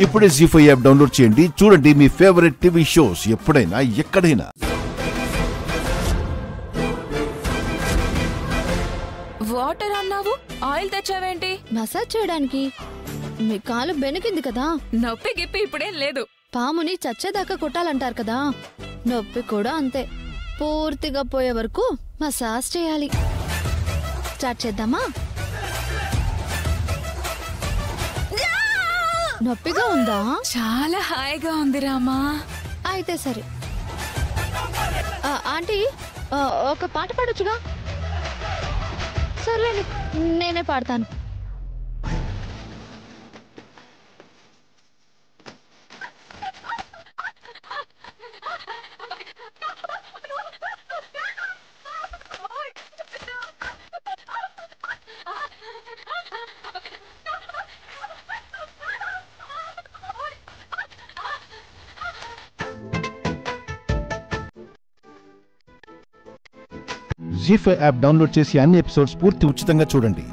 ఇప్పుడే జీ5 app download చేయండి. చూడండి మీ ఫేవరెట్ టీవీ షోస్ ఎప్పుడైనా ఎక్కడైనా. వాటర్ అన్నావు, ఆయిల్ తెచ్చావేంటి? మసాజ్ చేయడానికి. మీ కాలు బెనికింది కదా. నొప్పి గిప్పి ఇప్పుడేం లేదు. పాముని చచ్చేదాకా కొట్టాలంటారు కదా, నొప్పి కూడా అంతే. పూర్తిగా పోయే వరకు మసాజ్ చేయాలి. స్టార్ట్ చేద్దామా? నొప్పిగా ఉందా? చాలా హాయిగా ఉంది రామా. అయితే సరే. ఆంటీ, ఒక పాట పాడొచ్చుగా? సరే, నేనే పాడతాను. జీ5 యాప్ డౌన్లోడ్ చేసి అన్ని ఎపిసోడ్స్ పూర్తి ఉచితంగా చూడండి.